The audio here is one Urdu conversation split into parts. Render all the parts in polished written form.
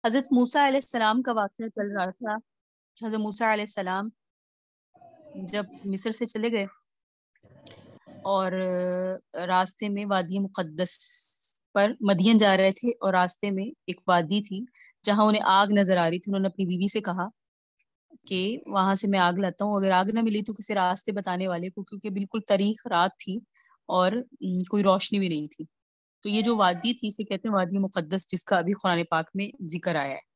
حضرت موسیٰ علیہ السلام کا واقعہ چل رہا تھا۔ حضرت موسیٰ علیہ السلام جب مصر سے چلے گئے اور راستے میں وادی مقدس پر مدین جا رہے تھے، اور راستے میں ایک وادی تھی جہاں انہیں آگ نظر آ رہی تھی۔ انہوں نے اپنی بیوی سے کہا کہ وہاں سے میں آگ لاتا ہوں، اگر آگ نہ ملی تو کسی راستے بتانے والے کو، کیونکہ بالکل تاریخ رات تھی اور کوئی روشنی بھی نہیں تھی۔ تو یہ جو وادی تھی اسے کہتے ہیں وادی مقدس، جس کا ابھی قرآن پاک میں ذکر آیا ہے۔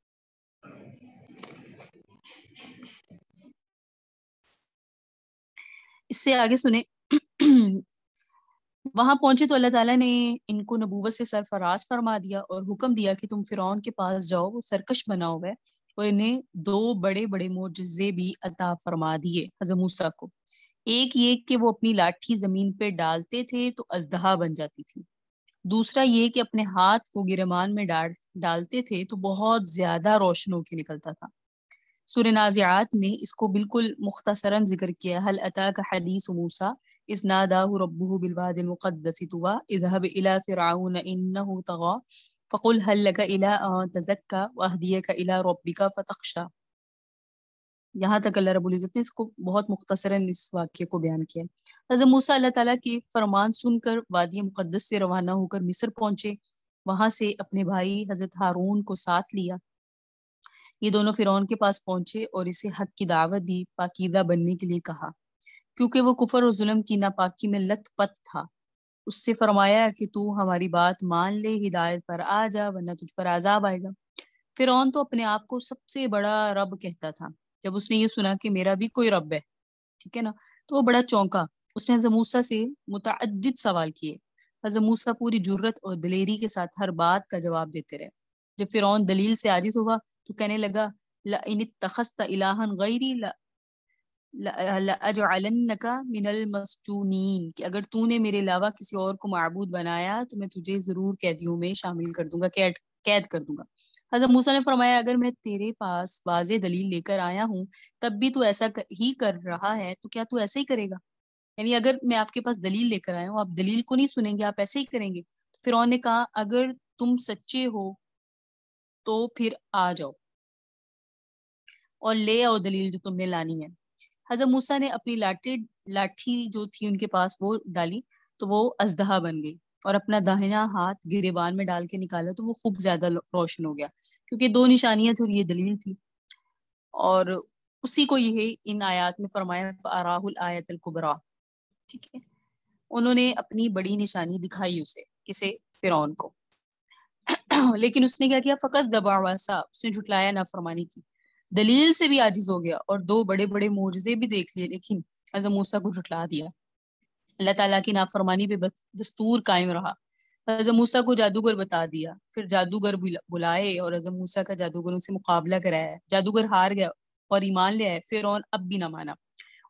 اس سے آگے سنیں وہاں پہنچے تو اللہ تعالیٰ نے ان کو نبوت سے سرفراز فرما دیا اور حکم دیا کہ تم فرعون کے پاس جاؤ، وہ سرکش بنا ہوا ہے، اور انہیں 2 بڑے بڑے معجزے بھی عطا فرما دیے حضرت موسیٰ کو۔ ایک یہ کہ وہ اپنی لاٹھی زمین پہ ڈالتے تھے تو اژدہا بن جاتی تھی، دوسرا یہ کہ اپنے ہاتھ کو گرمان میں ڈالتے تھے تو بہت زیادہ روشن ہو کے نکلتا تھا۔ سورہ نازعات میں اس کو بالکل مختصراً ذکر کیا، هل اتاک حدیث موسیٰ اذ ناداہ ربہ بالوادی المقدس طویٰ اذهب الى فرعون انہ طغیٰ فقل هل لک الى ان تزکی واہدیک الى ربک فتخشی۔ یہاں تک اللہ رب العزت نے اس کو بہت مختصراً اس واقعے کو بیان کیا۔ حضرت موسیٰ اللہ تعالیٰ کے فرمان سن کر وادی مقدس سے روانہ ہو کر مصر پہنچے، وہاں سے اپنے بھائی حضرت ہارون کو ساتھ لیا۔ یہ دونوں فرعون کے پاس پہنچے اور اسے حق کی دعوت دی، پاکیزہ بننے کے لیے کہا، کیونکہ وہ کفر و ظلم کی ناپاکی میں لت پت تھا۔ اس سے فرمایا کہ تو ہماری بات مان لے، ہدایت پر آ جا ورنہ تجھ پر عذاب آئے گا۔ فرعون تو اپنے آپ کو سب سے بڑا رب کہتا تھا۔ جب اس نے یہ سنا کہ میرا بھی کوئی رب ہے، ٹھیک ہے نا، تو وہ بڑا چونکا۔ اس نے حضرت موسیٰ سے متعدد سوال کیے۔ حضرت موسیٰ پوری جرت اور دلیری کے ساتھ ہر بات کا جواب دیتے رہے۔ جب فرعون دلیل سے عاجز ہوا تو کہنے لگا لَإِنِ اتَّخَذْتَ إِلَٰهًا غَيْرِي لَأَجْعَلَنَّكَ مِنَ الْمَسْجُونِينَ، کہ اگر تو نے میرے علاوہ کسی اور کو معبود بنایا تو میں تجھے ضرور قیدیوں میں شامل کر دوں گا، قید کر دوں گا۔ حضرت موسیٰ نے فرمایا اگر میں تیرے پاس واضح دلیل لے کر آیا ہوں تب بھی تو ایسا ہی کر رہا ہے تو کیا تو ایسا ہی کرے گا؟ یعنی اگر میں آپ کے پاس دلیل لے کر آیا ہوں، آپ دلیل کو نہیں سنیں گے، آپ ایسے ہی کریں گے۔ فرعون نے کہا اگر تم سچے ہو تو پھر آ جاؤ اور لے آؤ دلیل جو تم نے لانی ہے۔ حضرت موسیٰ نے اپنی لاٹھی جو تھی ان کے پاس وہ ڈالی تو وہ اژدہا بن گئی، اور اپنا داہنا ہاتھ گریبان میں ڈال کے نکالا تو وہ خوب زیادہ روشن ہو گیا، کیونکہ 2 نشانیاں تھیں اور یہ دلیل تھی۔ اور اسی کو یہ ان آیات میں فرمایا فَأَرَاهُ الْآيَةَ الْكُبْرَىٰ، ٹھیک ہے، انہوں نے اپنی بڑی نشانی دکھائی اسے، کسے؟ فرعون کو۔ لیکن اس نے کیا کیا؟ فقط دبا واسا، اس نے جھٹلایا، نافرمانی کی، دلیل سے بھی عاجز ہو گیا اور 2 بڑے بڑے معجزے بھی دیکھ لیے، لیکن حضرت موسیٰ کو جھٹلا دیا۔ اللہ تعالیٰ کی نافرمانی پہ دستور قائم رہا۔ حضرت موسیٰ کو جادوگر بتا دیا، پھر جادوگر بلائے اور حضرت موسیٰ کا جادوگروں سے مقابلہ کرایا۔ جادوگر ہار گیا اور ایمان لے آئے۔ فرعون اب بھی نہ مانا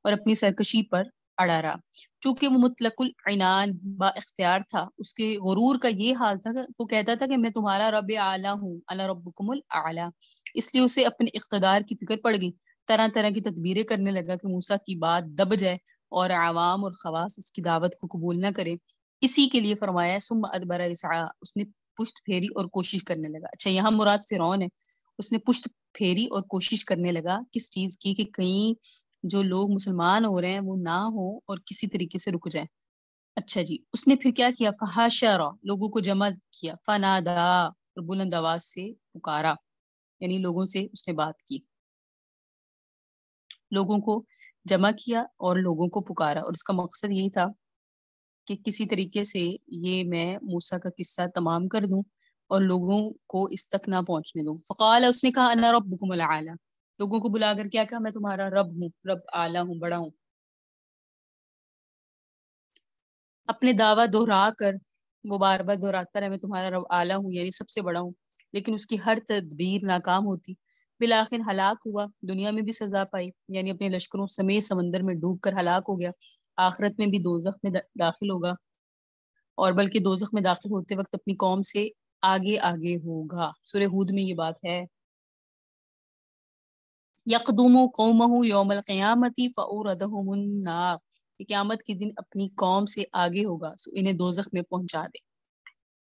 اور اپنی سرکشی پر اڑا رہا۔ چونکہ وہ مطلق العنان با اختیار تھا، اس کے غرور کا یہ حال تھا کہ وہ کہتا تھا کہ میں تمہارا رب اعلیٰ ہوں، انا ربکم الاعلیٰ۔ اس لیے اسے اپنے اقتدار کی فکر پڑ گئی، طرح طرح کی تدبیریں کرنے لگا کہ موسیٰ کی بات دب جائے اور عوام اور خواص اس کی دعوت کو قبول نہ کرے۔ اسی کے لیے فرمایا ثم ادبر یسعی، اس نے پشت پھیری اور کوشش کرنے لگا۔ اچھا، یہاں مراد فرعون ہے، اس نے پشت پھیری اور کوشش کرنے لگا کس چیز کی؟ کہ کہیں جو لوگ مسلمان ہو رہے ہیں وہ نہ ہو اور کسی طریقے سے رک جائیں۔ اچھا جی، اس نے پھر کیا کیا؟ فحشر، لوگوں کو جمع کیا، فنادا، اور بلند آواز سے پکارا، یعنی لوگوں سے اس نے بات کی، لوگوں کو جمع کیا اور لوگوں کو پکارا، اور اس کا مقصد یہی تھا کہ کسی طریقے سے یہ میں موسیٰ کا قصہ تمام کر دوں اور لوگوں کو اس تک نہ پہنچنے دوں۔ فقال، اس نے کہا انا ربکم الاعلی، لوگوں کو بلا کر کیا کہا؟ میں تمہارا رب ہوں، رب اعلیٰ ہوں، بڑا ہوں۔ اپنے دعویٰ دہرا کر وہ بار بار دہراتا رہا میں تمہارا رب اعلیٰ ہوں، یعنی سب سے بڑا ہوں، لیکن اس کی ہر تدبیر ناکام ہوتی۔ بالآخر ہلاک ہوا، دنیا میں بھی سزا پائی، یعنی اپنے لشکروں سمیت سمندر میں ڈوب کر ہلاک ہو گیا۔ آخرت میں بھی دوزخ میں داخل ہوگا، اور بلکہ دوزخ میں داخل ہوتے وقت اپنی قوم سے آگے آگے ہوگا۔ سورہ ہود میں یہ بات ہے، یقدم قومہ یوم القیامۃ فاوردہم النار، کہ قیامت کے دن اپنی قوم سے آگے ہوگا سو انہیں دوزخ میں پہنچا دے۔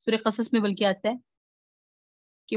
سورہ قصص میں بلکہ آتا ہے کہ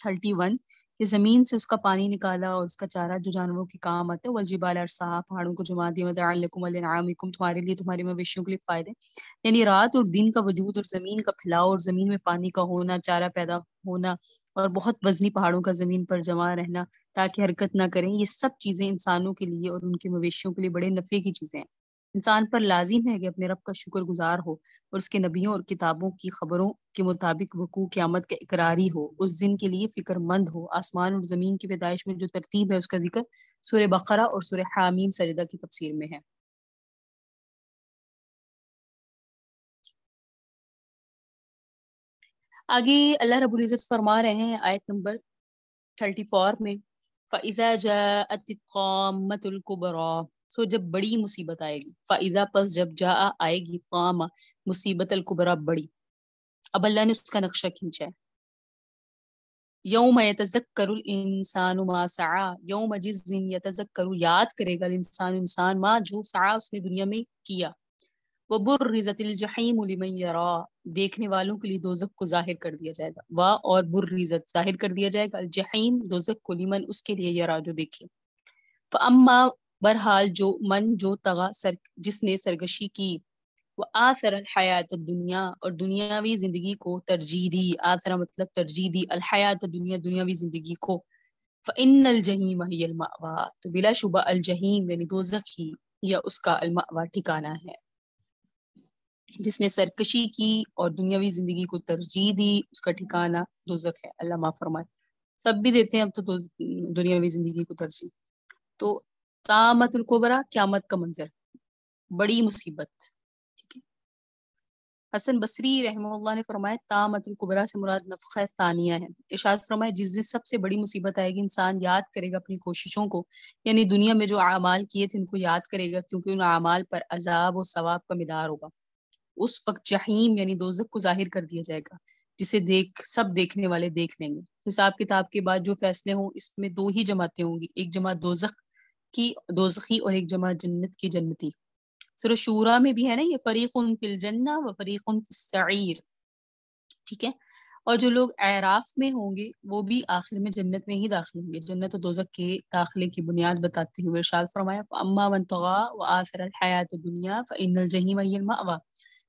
31, یہ زمین سے اس کا پانی نکالا اور اس کا چارہ جو جانوروں کے کام آتا ہے، والجبال ارساہا، پہاڑوں کو جما دیا، متاعا لکم ولانعامکم، تمہارے لیے تمہاری مویشیوں کے لیے فائدے، یعنی رات اور دن کا وجود اور زمین کا پھیلاؤ اور زمین میں پانی کا ہونا، چارہ پیدا ہونا اور بہت وزنی پہاڑوں کا زمین پر جمع رہنا تاکہ حرکت نہ کریں، یہ سب چیزیں انسانوں کے لیے اور ان کے مویشیوں کے لیے بڑے نفع کی چیزیں ہیں۔ انسان پر لازم ہے کہ اپنے رب کا شکر گزار ہو اور اس کے نبیوں اور کتابوں کی خبروں کے مطابق وقوع قیامت کا اقراری ہو، اس دن کے لیے فکر مند ہو۔ آسمان اور زمین کی پیدائش میں جو ترتیب ہے اس کا ذکر سورہ بقرہ اور سورہ حامیم سجدہ کی تفسیر میں ہے۔ آگے اللہ رب العزت فرما رہے ہیں آیت نمبر 34 میں، فَإِذَا جَاءَتِ الطَّامَّةُ الْكُبْرَىٰ، سو جب بڑی مصیبت آئے گی، فَإِذَا پس جب جاء آئے گی، طامہ مصیبت، الکبریٰ بڑی۔ اب اللہ نے اس کا نقشہ کھینچا ہے، یوم یتذکر الانسان ما سعی، یوم جس دن یتذکر یاد کرے گا الانسان انسان، ما جو سعی اس نے دنیا میں کیا، وبرزت الجحیم لمن یرا، دیکھنے والوں کے لیے دوزخ کو ظاہر کر دیا جائے گا، اور برزت ظاہر کر دیا جائے گا، الجحیم دوزخ کو، لمن اس کے لیے، یرا جو دیکھے، فاما برحال جو من جو طغى جس نے سرکشی کی، وہ آثر الحیات الدنیا اور دنیاوی زندگی کو ترجیح دی، آثر مطلب ترجیح دی، الحیات الدنیا دنیاوی زندگی کو، فإن الجحیم ہی المأوی، تو بلا شبہ الجحیم یعنی دوزخ ہی یا اس کا المأوی ٹھکانہ ہے۔ جس نے سرکشی کی اور دنیاوی زندگی کو ترجیح دی اس کا ٹھکانہ دوزخ ہے، اللہ معاف فرمائے۔ سب بھی دیتے ہیں اب تو دنیاوی زندگی کو ترجیح۔ تو طامۃ الکبریٰ قیامت کا منظر، بڑی مصیبت، ٹھیک ہے۔ حسن بصری رحمہ اللہ نے فرمایا طامۃ الکبریٰ سے مراد نفخہ ثانیہ ہے۔ ارشاد فرمایا جس دن سب سے بڑی مصیبت آئے گی، انسان یاد کرے گا اپنی کوششوں کو، یعنی دنیا میں جو اعمال کیے تھے ان کو یاد کرے گا، کیونکہ ان اعمال پر عذاب و ثواب کا مدار ہوگا۔ اس وقت جہیم یعنی دوزخ کو ظاہر کر دیا جائے گا، جسے سب دیکھنے والے دیکھ لیں گے۔ حساب کتاب کے بعد جو فیصلے ہوں اس میں دو ہی جماعتیں ہوں گی، ایک جماعت دوزخ کی دوزخی اور ایک جماعت جنت کی جنتی۔ سورہ شورا میں بھی ہے نا یہ، فریق فی الجنہ و فریق فی السعیر، ٹھیک ہے۔ اور جو لوگ اعراف میں ہوں گے وہ بھی آخر میں جنت میں ہی داخل ہوں گے۔ جنت و دوزخ کے داخلے کی بنیاد بتاتے ہوئے ارشاد فرمایا فاما من طغى وآثر الحیات الدنیا فإن الجحیم ہی المأوی،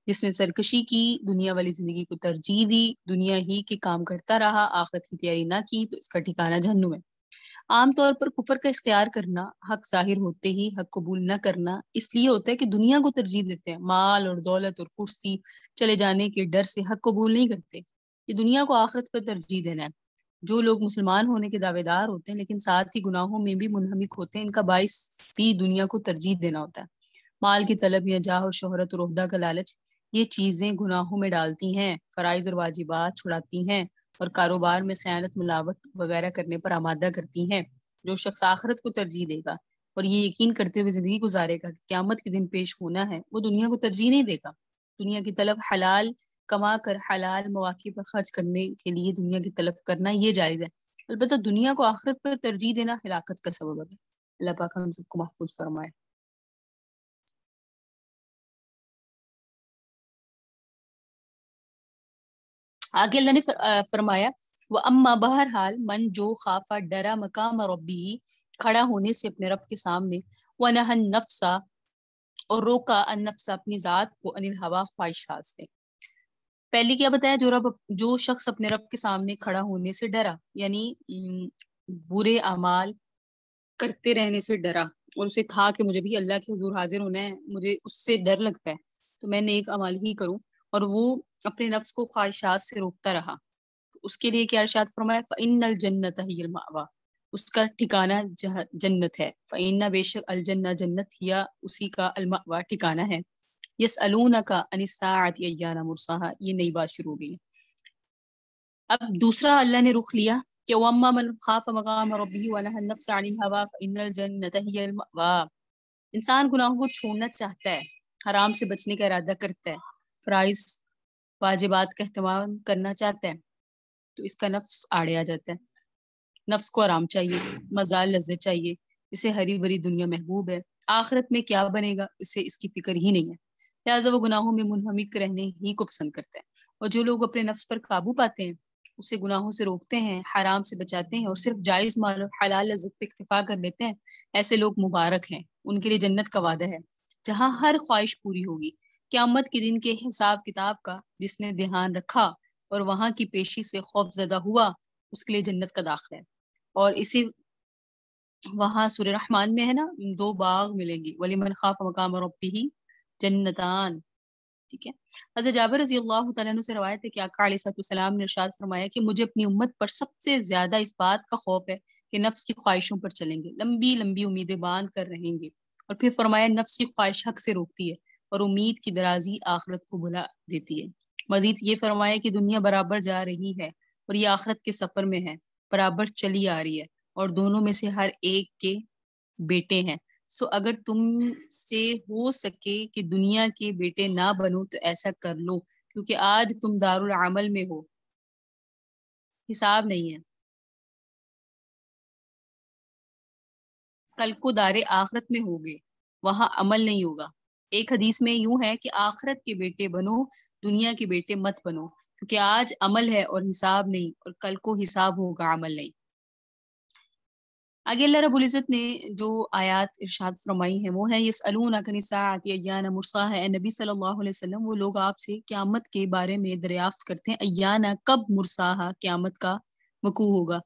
جس نے سرکشی کی، دنیا والی زندگی کو ترجیح دی، دنیا ہی کے کام کرتا رہا، آخرت کی تیاری نہ کی، تو اس کا ٹھکانہ جہنم ہے۔ عام طور پر کفر کا اختیار کرنا، حق ظاہر ہوتے ہی حق قبول نہ کرنا، اس لیے ہوتا ہے کہ دنیا کو ترجیح دیتے ہیں، مال اور دولت اور کرسی چلے جانے کے ڈر سے حق قبول نہیں کرتے، یہ دنیا کو آخرت پر ترجیح دینا ہے۔ جو لوگ مسلمان ہونے کے دعوے دار ہوتے ہیں لیکن ساتھ ہی گناہوں میں بھی منہمک ہوتے ہیں، ان کا باعث بھی دنیا کو ترجیح دینا ہوتا ہے۔ مال کی طلب یا جاہ اور شہرت اور عہدہ کا لالچ، یہ چیزیں گناہوں میں ڈالتی ہیں، فرائض اور واجبات چھڑاتی ہیں، اور کاروبار میں خیانت، ملاوٹ وغیرہ کرنے پر آمادہ کرتی ہیں۔ جو شخص آخرت کو ترجیح دے گا اور یہ یقین کرتے ہوئے زندگی گزارے گا کہ قیامت کے دن پیش ہونا ہے، وہ دنیا کو ترجیح نہیں دے گا۔ دنیا کی طلب، حلال کما کر حلال مواقع پر خرچ کرنے کے لیے دنیا کی طلب کرنا یہ جائز ہے، البتہ دنیا کو آخرت پر ترجیح دینا ہلاکت کا سبب ہے۔ اللہ پاک ہم سب کو محفوظ فرمائے۔ آگے اللہ نے فرمایا وَأَمَّا بہرحال من جو خافا ڈرا مقام ربی، کھڑا ہونے سے اپنے رب کے سامنے، وَنَهَى النَّفْسَ اور روکا النفس اپنی ذات کو، عن الہوا خواہشات سے۔ پہلی کیا بتایا، جو شخص اپنے رب کے سامنے کھڑا ہونے سے ڈرا، یعنی برے اعمال کرتے رہنے سے ڈرا، اور اسے تھا کہ مجھے بھی اللہ کے حضور حاضر ہونا ہے، مجھے اس سے ڈر لگتا ہے تو میں نیک اعمال ہی کروں، اور وہ اپنے نفس کو خواہشات سے روکتا رہا، اس کے لیے کیا ارشاد فرمایا فإن الجنت ہی المأوی، اس کا ٹھکانہ جنت ہے، فإن بے شک الجنہ جنت ہیا اسی کا، المأوی ٹھکانہ ہے۔ یسألونک عن الساعۃ ایان مرساها، یہ نئی بات شروع ہو گئی۔ اب دوسرا اللہ نے رخ لیا کہ وَأَمَّا مَنْ خَافَ مَقَامَ رَبِّهِ وَنَهَى النَّفْسَ عَنِ الْهَوَىٰ فَإِنَّ الْجَنَّةَ هِيَ الْمَأْوَىٰ، انسان گناہوں کو چھوڑنا چاہتا ہے، حرام سے بچنے کا ارادہ کرتا ہے، فرائض واجبات کا اہتمام کرنا چاہتا ہے، تو اس کا نفس آڑے آ جاتا ہے۔ نفس کو آرام چاہیے، مزہ لذت چاہیے، اسے ہری بھری دنیا محبوب ہے، آخرت میں کیا بنے گا اسے اس کی فکر ہی نہیں ہے، لہٰذا وہ گناہوں میں منہمک رہنے ہی کو پسند کرتا ہے۔ اور جو لوگ اپنے نفس پر قابو پاتے ہیں اسے گناہوں سے روکتے ہیں، حرام سے بچاتے ہیں اور صرف جائز مال اور حلال لذت پہ اکتفا کر لیتے ہیں، ایسے لوگ مبارک ہیں، ان کے لیے جنت کا وعدہ ہے جہاں ہر خواہش پوری ہوگی۔ قیامت کے دن کے حساب کتاب کا جس نے دھیان رکھا اور وہاں کی پیشی سے خوف زدہ ہوا، اس کے لیے جنت کا داخلہ ہے۔ اور اسی وہاں سورہ رحمان میں ہے نا، 2 باغ ملیں گی، وَلِمَنْ خَافَ مَقَامَ رَبِّهِ جنتان، ٹھیک ہے۔ حضرت جابر رضی اللہ تعالیٰ عنہ سے روایت ہے کہ آقا علیہ السلام نے ارشاد فرمایا کہ مجھے اپنی امت پر سب سے زیادہ اس بات کا خوف ہے کہ نفس کی خواہشوں پر چلیں گے، لمبی لمبی امیدیں باندھ کر رہیں گے، اور پھر فرمایا نفس کی خواہش حق سے روکتی ہے اور امید کی درازی آخرت کو بھلا دیتی ہے۔ مزید یہ فرمایا کہ دنیا برابر جا رہی ہے اور یہ آخرت کے سفر میں ہے، برابر چلی آ رہی ہے، اور دونوں میں سے ہر ایک کے بیٹے ہیں۔ سو اگر تم سے ہو سکے کہ دنیا کے بیٹے نہ بنو تو ایسا کر لو، کیونکہ آج تم دارالعمل میں ہو، حساب نہیں ہے، کل کو دار آخرت میں ہوگے، وہاں عمل نہیں ہوگا۔ ایک حدیث میں یوں ہے کہ آخرت کے بیٹے بنو، دنیا کے بیٹے مت بنو، کیونکہ آج عمل ہے اور حساب نہیں، اور کل کو حساب ہوگا، عمل نہیں۔ آگے اللہ رب العزت نے جو آیات ارشاد فرمائی ہیں وہ ہیں یسألونک عن الساعۃ ایان مرساها، اے نبی صلی اللہ علیہ وسلم وہ لوگ آپ سے قیامت کے بارے میں دریافت کرتے ہیں، ایان کب مرساها قیامت کا وقوع ہوگا،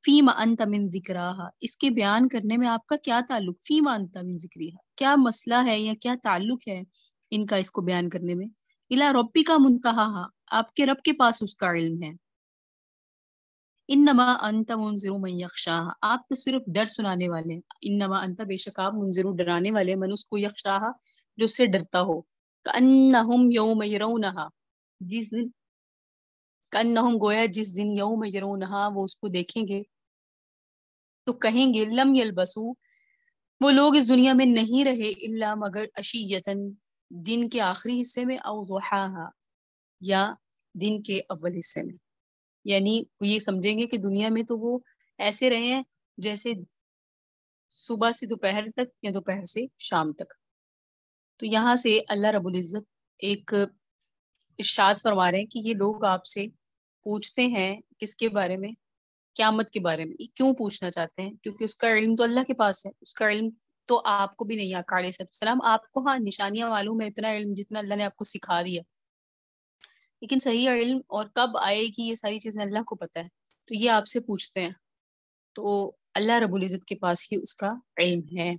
فیما انت من ذکراہا اس کے بیان کرنے میں آپ کا کیا تعلق، فیما انت من ذکریہا کیا مسئلہ ہے یا کیا تعلق ہے ان کا اس کو بیان کرنے میں، الی ربک منتہاہا آپ کے رب کے پاس اس کا علم ہے، انما انت منذر من یخشاہا آپ تو صرف ڈر سنانے والے ہیں، انما انت بے شک آپ منذر ڈرانے والے، من اس کو یخشاہا جو اس سے ڈرتا ہو، کأنہم یوم یرونہا جس دن، کأنہم گویا جس دن یوم یرونہا وہ اس کو دیکھیں گے تو کہیں گے لم یلبسو وہ لوگ اس دنیا میں نہیں رہے الا مگر عشیۃً دن کے آخری حصے میں، او ضحاہا یا دن کے اول حصے میں، یعنی وہ یہ سمجھیں گے کہ دنیا میں تو وہ ایسے رہے ہیں جیسے صبح سے دوپہر تک یا دوپہر سے شام تک۔ تو یہاں سے اللہ رب العزت ایک ارشاد فرما رہے ہیں کہ یہ لوگ آپ سے پوچھتے ہیں کس کے بارے میں، قیامت کے بارے میں۔ کیوں پوچھنا چاہتے ہیں؟ کیونکہ اس کا علم تو اللہ کے پاس ہے، اس کا علم تو آپ کو بھی نہیں، آقا علیہ السلام آپ کو ہاں نشانیاں معلوم ہے، اتنا علم جتنا اللہ نے آپ کو سکھا دیا، لیکن صحیح علم اور کب آئے گی یہ ساری چیزیں اللہ کو پتہ ہے، تو یہ آپ سے پوچھتے ہیں، تو اللہ رب العزت کے پاس ہی اس کا علم ہے۔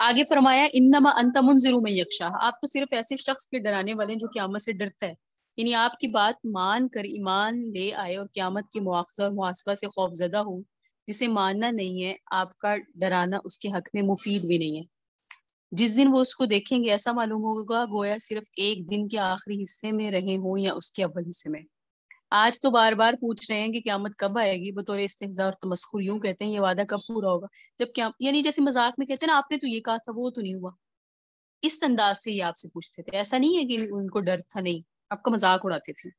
آگے فرمایا انما انت منذر من یخشاہ آپ تو صرف ایسے شخص کے ڈرانے والے ہیں جو قیامت سے ڈرتا ہے، یعنی آپ کی بات مان کر ایمان لے آئے اور قیامت کے مواخذہ اور محاسبہ سے خوف زدہ ہو، جسے ماننا نہیں ہے آپ کا ڈرانا اس کے حق میں مفید بھی نہیں ہے۔ جس دن وہ اس کو دیکھیں گے ایسا معلوم ہوگا گویا صرف ایک دن کے آخری حصے میں رہے ہوں یا اس کے اول حصے میں۔ آج تو بار بار پوچھ رہے ہیں کہ قیامت کب آئے گی، بطور استہزاء اور تمسخر یوں کہتے ہیں یہ وعدہ کب پورا ہوگا، جب کیا یعنی جیسے مذاق میں کہتے ہیں نا آپ نے تو یہ کہا تھا وہ تو نہیں ہوا، اس انداز سے یہ آپ سے پوچھتے تھے، ایسا نہیں ہے کہ ان کو ڈر تھا، نہیں، آپ کا مذاق اڑاتے تھے۔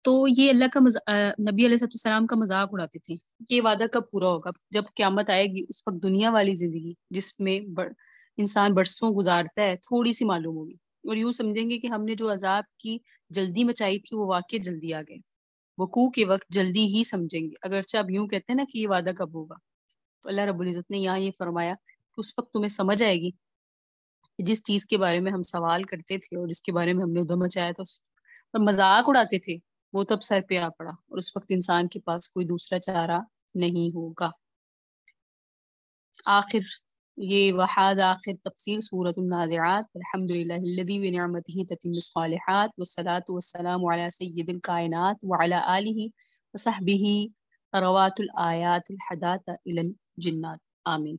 تو یہ اللہ کا نبی علیہ السلام کا مذاق اڑاتے تھے کہ یہ وعدہ کب پورا ہوگا، جب قیامت آئے گی اس وقت دنیا والی زندگی جس میں انسان برسوں گزارتا ہے تھوڑی سی معلوم ہوگی، اور یوں سمجھیں گے کہ ہم نے جو عذاب کی جلدی مچائی تھی وہ واقع جلدی آ گئے، وقوع کے وقت جلدی ہی سمجھیں گے، اگرچہ اب یوں کہتے ہیں نا کہ یہ وعدہ کب ہوگا۔ تو اللہ رب العزت نے یہاں یہ فرمایا کہ اس وقت تمہیں سمجھ آئے گی کہ جس چیز کے بارے میں ہم سوال کرتے تھے اور جس کے بارے میں ہم نے ادھم مچایا تھا اور مذاق اڑاتے تھے وہ تب سر پہ آ پڑا، اور اس وقت انسان کے پاس کوئی دوسرا چارہ نہیں ہوگا۔ آخر یہ وحاد آخر تفسیر سورۃ النازعات، الحمدللہ الذی بنعمتہ تتم الصالحات والصلاة والسلام علی سید الکائنات وعلی آلہ وصحبہ روات الآیات الحداۃ الی الجنات، آمین۔